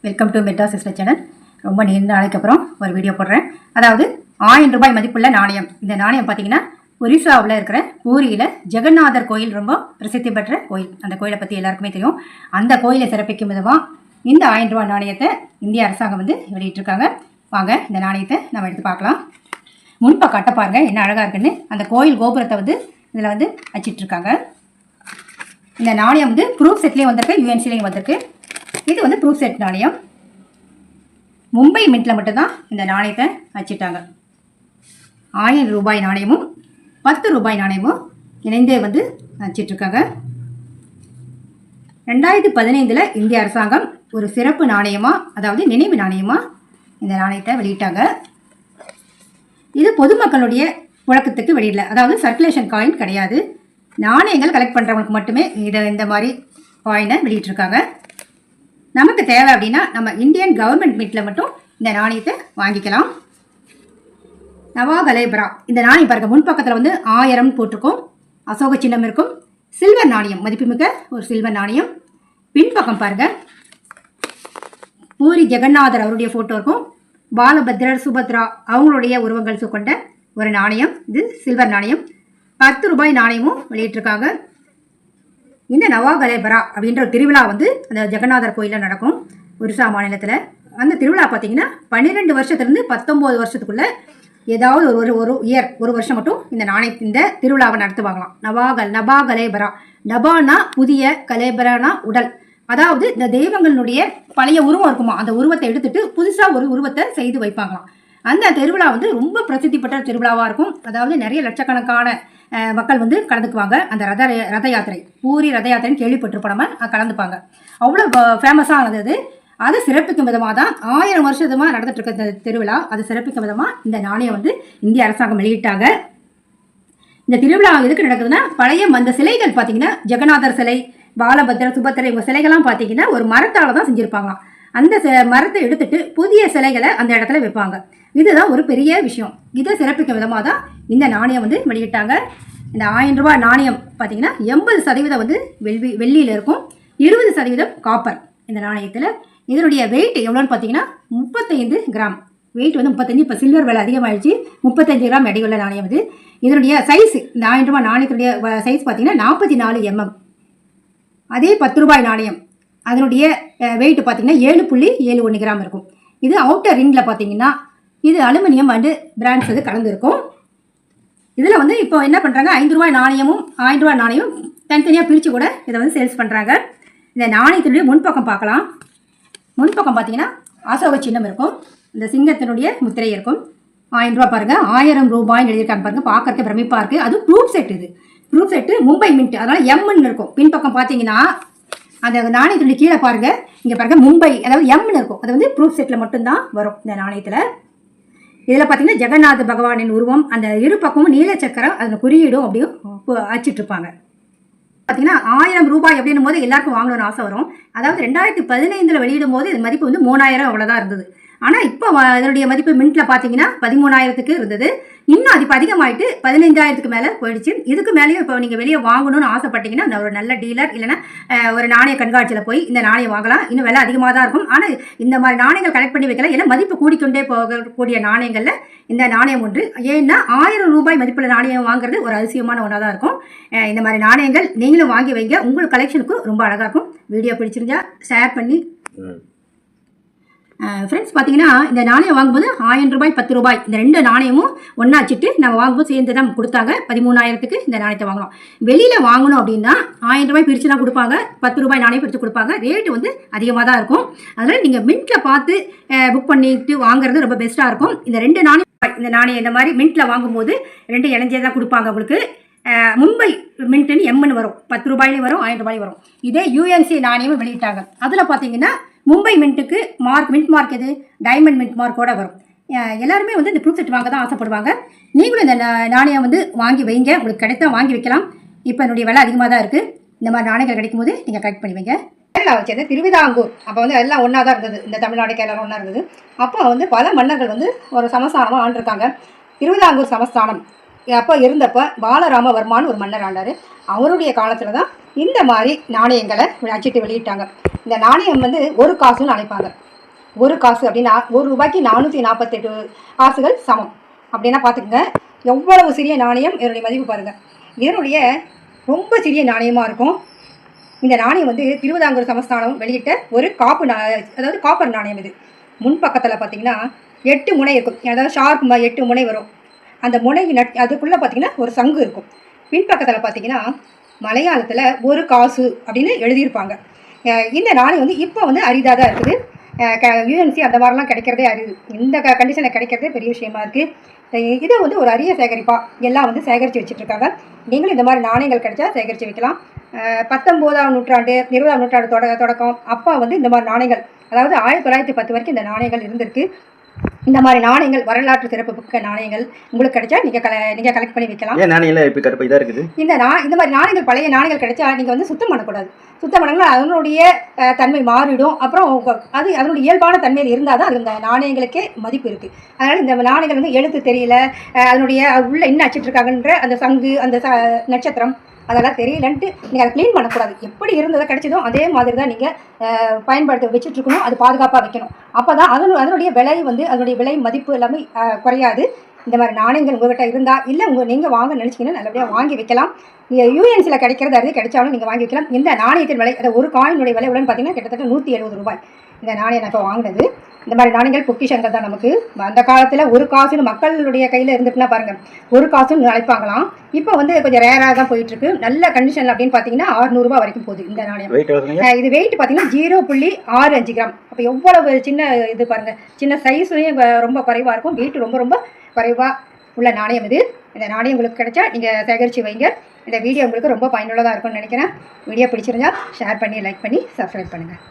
Welcome to Madras sister channel. ரொம்ப நீண்ட நாளைக்கு அப்புறம் ஒரு வீடியோ போடுறேன். அதாவது 1000 ரூபாய் மதிப்புள்ள நாணயம். இந்த நாணயம் பார்த்தீங்கன்னா ஒரிசாவில் இருக்கிற பூரியில் ஜெகநாதர் கோயில் ரொம்ப பிரசித்தி பெற்ற கோயில். அந்த கோயிலை பற்றி எல்லாருக்குமே தெரியும். அந்த கோயிலை சிறப்பிக்கும் விதமாக இந்த 1000 ரூபாய் நாணயத்தை இந்திய அரசாங்கம் வந்து வெளியிட்டிருக்காங்க. வாங்க இந்த நாணயத்தை நம்ம எடுத்து பார்க்கலாம். முன்பக்கம் கட்ட பாருங்க என்ன அழகாக இருக்குன்னு. அந்த கோயில் கோபுரத்தை வந்து இதில் வந்து வச்சிட்ருக்காங்க. இந்த நாணயம் வந்து ப்ரூஃப் செட்லேயும் வந்திருக்கு, யூஎன்சிலையும் வந்திருக்கு. இது வந்து ப்ரூஃப் செட் நாணயம். மும்பை மின்ட்டில் மட்டும்தான் இந்த நாணயத்தை வச்சுட்டாங்க. 1000 ரூபாய் நாணயமும் 10 ரூபாய் நாணயமும் இணைந்தே வந்து வச்சிட்ருக்காங்க. 2015 இந்திய அரசாங்கம் ஒரு சிறப்பு நாணயமாக, அதாவது நினைவு நாணயமாக இந்த நாணயத்தை வெளியிட்டாங்க. இது பொதுமக்களுடைய புழக்கத்துக்கு வெளியிடல, அதாவது சர்க்குலேஷன் காயின் கிடையாது. நாணயங்கள் கலெக்ட் பண்ணுறவங்களுக்கு மட்டுமே இந்த மாதிரி காயினை வெளியிட்டிருக்காங்க. நமக்கு தேவை அப்படின்னா நம்ம இந்தியன் கவர்மெண்ட் மீட்டில் மட்டும் இந்த நாணயத்தை வாங்கிக்கலாம். நவாகலேபரா இந்த நாணயம் பாருங்க, முன்பக்கத்தில் வந்து 1000 போட்டிருக்கோம், அசோக சின்னம் இருக்கும், சில்வர் நாணயம், மதிப்புமிக்க ஒரு சில்வர் நாணயம். பின்பக்கம் பாருங்க, பூரி ஜெகநாதர் அவருடைய ஃபோட்டோ இருக்கும், பாலபத்ரர் சுபத்ரா அவங்களுடைய உருவங்கள் கொண்ட ஒரு நாணயம். இது சில்வர் நாணயம். 10 ரூபாய் நாணயமும் வெளியிட்டிருக்காங்க. இந்த நவாகலேபரா அப்படின்ற ஒரு திருவிழா வந்து அந்த ஜெகநாதர் கோயிலில் நடக்கும், ஒரிசா மாநிலத்தில். அந்த திருவிழா பார்த்தீங்கன்னா 12 வருஷத்துலேருந்து 19 வருஷத்துக்குள்ளே ஏதாவது ஒரு வருஷம் மட்டும் இந்த திருவிழாவை நடத்துவாங்களாம். நபாகலேபரா. நபானா புதிய, கலேபரானா உடல். அதாவது இந்த தெய்வங்களுடைய பழைய உருவம் இருக்குமா, அந்த உருவத்தை எடுத்துட்டு புதுசாக ஒரு உருவத்தை செய்து வைப்பாங்களாம். அந்த திருவிழா வந்து ரொம்ப பிரசித்தி பெற்ற திருவிழாவாக இருக்கும். அதாவது நிறைய லட்சக்கணக்கான மக்கள் வந்து கலந்துக்குவாங்க. அந்த ரத யாத்திரை, பூரி ரத யாத்திரைன்னு கேள்விப்பட்டிருப்போம், நம்ம கலந்துப்பாங்க. அவ்வளோ ஃபேமஸாக இருந்தது. அதை சிறப்பிக்கும் விதமாக தான் 1000 வருஷமாக நடந்துட்டு இருக்க இந்த திருவிழா. அதை சிறப்பிக்கும் விதமாக இந்த நாணயம் வந்து இந்திய அரசாங்கம் வெளியிட்டாங்க. இந்த திருவிழா எதுக்கு நடக்குதுன்னா, பழைய அந்த சிலைகள் பார்த்தீங்கன்னா ஜெகநாதர் சிலை, பாலபத்ரர், சுபத்திரை, இவங்க சிலைகள்லாம் பார்த்தீங்கன்னா ஒரு மரத்தால் தான் செஞ்சுருப்பாங்களாம். அந்த மரத்தை எடுத்துட்டு புதிய சிலைகளை அந்த இடத்துல வைப்பாங்க. இதுதான் ஒரு பெரிய விஷயம். இதை சிறப்பிக்கும் விதமாக தான் இந்த நாணயம் வந்து வெளியிட்டாங்க. இந்த 1000 ரூபாய் நாணயம் பார்த்தீங்கன்னா 80% வந்து வெள்ளியில் இருக்கும், 20% காப்பர் இந்த நாணயத்தில். இதனுடைய வெயிட் எவ்வளோன்னு பார்த்தீங்கன்னா 35 கிராம் வெயிட் வந்து 35. இப்போ சில்வர் விலை அதிகமாகிடுச்சு, 35 கிராம் எடையுள்ள நாணயம் இது. இதனுடைய சைஸ், இந்த 1000 ரூபாய் நாணயத்தினுடைய சைஸ் பார்த்தீங்கன்னா 44 mm. அதே 10 ரூபாய் நாணயம் அதனுடைய வெயிட் பார்த்தீங்கன்னா 7.71 கிராம் இருக்கும். இது அவுட்டர் ரிங்கில் பார்த்தீங்கன்னா இது அலுமினியம் அண்டு பிராண்ட்ஸ் இது கலந்துருக்கும். இதில் வந்து இப்போ என்ன பண்ணுறாங்க, 5 ரூபாய் நாணயமும் 1000 ரூபாய் நாணயம் தனித்தனியாக பிரித்து கூட இதை வந்து சேல்ஸ் பண்ணுறாங்க. இந்த நாணயத்தினுடைய முன்பக்கம் பார்க்கலாம். முன்பக்கம் பார்த்தீங்கன்னா அசோக சின்னம் இருக்கும், இந்த சிங்கத்தினுடைய முத்திரை இருக்கும். 1000 ரூபாய் பாருங்கள், 1000 ரூபாய்னு எழுதியிருக்காங்க பாருங்கள், பார்க்கறதுக்கு பிரமிப்பாக இருக்குது. அது ப்ரூஃப் செட். இது ப்ரூஃப் செட்டு மும்பை மின்ட், அதனால் எம்ன்னு இருக்கும். பின்பக்கம் பார்த்தீங்கன்னா அந்த நாணயத்தினுடைய கீழே பாருங்க, இங்கே பாருங்க மும்பை, அதாவது எம்னு இருக்கும். அது வந்து ப்ரூஃப் செட்டில் மட்டும்தான் வரும் இந்த நாணயத்தில். இதில் பார்த்தீங்கன்னா ஜெகநாத பகவானின் உருவம், அந்த இரு பக்கமும் நீல சக்கரம், அதில் குறியீடும் அப்படியும் அச்சிட்ருப்பாங்க. பார்த்தீங்கன்னா 1000 ரூபாய் அப்படின்னும் போது எல்லாருக்கும் வாங்கணும்னு ஆசை வரும். அதாவது 2015 வெளியிடும் போது இது மதிப்பு வந்து 3000 அவ்வளோதான் இருந்தது. ஆனால் இப்போ இதனுடைய மதிப்பு மின்ட்டில் பார்த்தீங்கன்னா 13,000க்கு இருந்தது. இன்னும் அது இப்போ அதிகமாகிட்டு 15,000க்கு மேலே போயிடுச்சு. இதுக்கு மேலேயும் இப்போ நீங்கள் வெளியே வாங்கணும்னு ஆசைப்பட்டீங்கன்னா ஒரு நல்ல டீலர் இல்லைன்னா ஒரு நாணய கண்காட்சியில் போய் இந்த நாணயம் வாங்கலாம். இன்னும் விலை அதிகமாக தான் இருக்கும். ஆனால் இந்த மாதிரி நாணயங்கள் கலெக்ட் பண்ணி வைக்கலாம். ஏன்னா மதிப்பு கூடிக்கொண்டே போகக்கூடிய நாணயங்களில் இந்த நாணயம் ஒன்று. ஏன்னா 1000 ரூபாய் மதிப்புள்ள நாணயம் வாங்குறது ஒரு அதிசயமான ஒன்றாக தான் இருக்கும். இந்த மாதிரி நாணயங்கள் நீங்களும் வாங்கி வைங்க, உங்களுக்கு கலெக்ஷனுக்கும் ரொம்ப அழகாக இருக்கும். வீடியோ பிடிச்சிருந்தா ஷேர் பண்ணி ஃப்ரெண்ட்ஸ். பார்த்தீங்கன்னா இந்த நாணயம் வாங்கும்போது 1000 ரூபாய் 10 ரூபாய் இந்த 2 நாணயமும் ஒன்றா வச்சுட்டு நம்ம வாங்கும்போது சேர்ந்து தான் கொடுத்தாங்க. 13,000க்கு இந்த நாணயத்தை வாங்கணும். வெளியில் வாங்கணும் அப்படின்னா 1000 ரூபாய் பிரித்து தான் கொடுப்பாங்க, 10 ரூபாய் நாணயம் பிரித்து கொடுப்பாங்க. ரேட்டு வந்து அதிகமாக தான் இருக்கும். அதனால் நீங்கள் மின்ட்டில் பார்த்து புக் பண்ணிட்டு வாங்குறது ரொம்ப பெஸ்ட்டாக இருக்கும். இந்த 2 நாணயம் இந்த மாதிரி மின்ட்டில் வாங்கும்போது 2 இணைஞ்சே தான் கொடுப்பாங்க உங்களுக்கு. மும்பை மின்ட்டுன்னு எம்னு வரும், 10 ரூபாயிலையும் வரும், 1000 ரூபாயும் வரும். இதே யூஎன்சி நாணயமும் வெளியிட்டாங்க. அதில் பார்த்தீங்கன்னா மும்பை மின்ட்டுக்கு மின்ட் மார்க் எது, டைமண்ட் மின்ட் மார்க்கோட வரும். எல்லாருமே வந்து இந்த ப்ரூஃப் செட் வாங்க தான் ஆசைப்படுவாங்க. நீங்களும் இந்த நாணயம் வந்து வாங்கி வைங்க, உங்களுக்கு கிடைத்தா வாங்கி வைக்கலாம். இப்போ என்னுடைய விலை அதிகமாக தான் இருக்குது. இந்த மாதிரி நாணயங்கள் கிடைக்கும் போது நீங்கள் கலெக்ட் பண்ணி வைங்க. கேரளா வச்சது திருவிதாங்கூர், அப்போ வந்து எல்லாம் ஒன்றா தான் இருந்தது. இந்த தமிழ்நாடு கேரளா ஒன்றா இருந்தது. அப்போ வந்து பல மன்னர்கள் வந்து ஒரு சமஸ்தானமாக ஆண்டிருக்காங்க. திருவிதாங்கூர் சமஸ்தானம் அப்போ இருந்தப்போ பாலராமவர்மான்னு ஒரு மன்னர் ஆண்டார். அவருடைய காலத்தில் தான் இந்த மாதிரி நாணயங்களை அச்சிட்டு வெளியிட்டாங்க. இந்த நாணயம் வந்து ஒரு காசுன்னு அழைப்பாங்க. ஒரு காசு அப்படின்னா ₹1 448 காசுகள் சமம் அப்படின்னா பார்த்துக்குங்க. எவ்வளவு சிறிய நாணயம், இதனுடைய மதிப்பு பாருங்கள். இதனுடைய ரொம்ப சிறிய நாணயமாக இருக்கும். இந்த நாணயம் வந்து திருவிதாங்கூர் சமஸ்தானம் வெளியிட்ட ஒரு அதாவது காப்பர் நாணயம். இது முன்பக்கத்தில் பார்த்தீங்கன்னா 8 முனை இருக்கும். அதாவது ஷார்ப் 8 முனை வரும். அந்த முனை அதுக்குள்ளே பார்த்தீங்கன்னா ஒரு சங்கு இருக்கும். பின்பக்கத்தில் பார்த்தீங்கன்னா மலையாளத்தில் ஒரு காசு அப்படின்னு எழுதியிருப்பாங்க. இந்த நாணயம் வந்து இப்போ வந்து அரிதாக தான் இருக்குது. யூஎன்சி அந்த மாதிரிலாம் கிடைக்கிறதே அரிது. இந்த கண்டிஷனில் கிடைக்கிறதே பெரிய விஷயமா இருக்குது. இதை வந்து ஒரு அரிய சேகரிப்பாக எல்லாம் வந்து சேகரித்து வச்சுட்ருக்காங்க. நீங்களும் இந்த மாதிரி நாணயங்கள் கிடைச்சா சேகரித்து வைக்கலாம். 19ஆம் நூற்றாண்டு 20ஆம் நூற்றாண்டு தொடக்கம் அப்போ வந்து இந்த மாதிரி நாணயங்கள், அதாவது 1910 வரைக்கும் இந்த நாணயங்கள் இருந்திருக்கு. இந்த மாதிரி நாணயங்கள் வரலாற்று சிறப்பு மிக்க நாணயங்கள் உங்களுக்கு கிடைச்சா நீங்கள் கலெக்ட் பண்ணி வைக்கலாம். நாணயங்கள் இப்போ கருப்பு இதாக இருக்குது. இந்த மாதிரி நாணயங்கள், பழைய நாணயங்கள் கிடைச்சா நீங்கள் வந்து சுத்தம் பண்ணக்கூடாது. சுத்தம் பண்ணாங்கன்னா அதனுடைய தன்மை மாறிடும். அப்புறம் அது அதனுடைய இயல்பான தன்மையில் இருந்தால் தான் அது இந்த நாணயங்களுக்கே மதிப்பு இருக்குது. அதனால் இந்த நாணயங்கள் வந்து எழுத்து தெரியல, அதனுடைய உள்ள என்ன அச்சிட்ருக்காங்கன்ற அந்த சங்கு, அந்த நட்சத்திரம் அதெல்லாம் தெரியலன்ட்டு நீங்கள் அதை க்ளீன் பண்ணக்கூடாது. எப்படி இருந்ததை கிடைச்சதோ அதே மாதிரி தான் நீங்கள் பயன்படுத்த வச்சுட்ருக்கணும். அது பாதுகாப்பாக வைக்கணும். அப்போ தான் அதனுடைய விலை வந்து அதனுடைய விலை மதிப்பு எல்லாமே குறையாது. இந்த மாதிரி நாணயங்கள் உங்கள்கிட்ட இருந்தால் இல்லை நீங்கள் வாங்க நினச்சிங்கன்னா நல்லபடியாக வாங்கி வைக்கலாம். யூஎன்சியில் கிடைக்கிறது அது கிடைச்சாலும் நீங்கள் வாங்கி வைக்கலாம். இந்த நாணயத்தின் விலை, அதை ஒரு காயினுடைய விலை எவ்வளோன்னு பார்த்தீங்கன்னா கிட்டத்தட்ட ₹170. இந்த நாணயம் நான் இப்போ வாங்கினது. இந்த மாதிரி நாணயங்கள் பொக்கிஷங்கள் தான் நமக்கு. அந்த காலத்தில் ஒரு காசுன்னு மக்களுடைய கையில் இருந்துட்டுனா பாருங்கள், ஒரு காசுன்னு அழைப்பாங்களாம். இப்போ வந்து கொஞ்சம் ரேராக தான் போயிட்டுருக்கு. நல்ல கண்டிஷனில் அப்படின்னு பார்த்தீங்கன்னா ₹600 வரைக்கும் போகுது இந்த நாணயம். இது வெயிட் பார்த்தீங்கன்னா 0.65 கிராம். அப்போ எவ்வளவு சின்ன இது பாருங்கள். சின்ன சைஸ்லையும் ரொம்ப குறைவாக இருக்கும். வெயிட் ரொம்ப ரொம்ப குறைவாக உள்ள நாணயம் இது. இந்த நாணயம் உங்களுக்கு கிடைச்சா நீங்கள் சேகரித்து வைங்க. இந்த வீடியோ உங்களுக்கு ரொம்ப பயனுள்ளதாக இருக்கும்னு நினைக்கிறேன். வீடியோ பிடிச்சிருந்தா ஷேர் பண்ணி, லைக் பண்ணி, சப்ஸ்கிரைப் பண்ணுங்கள்.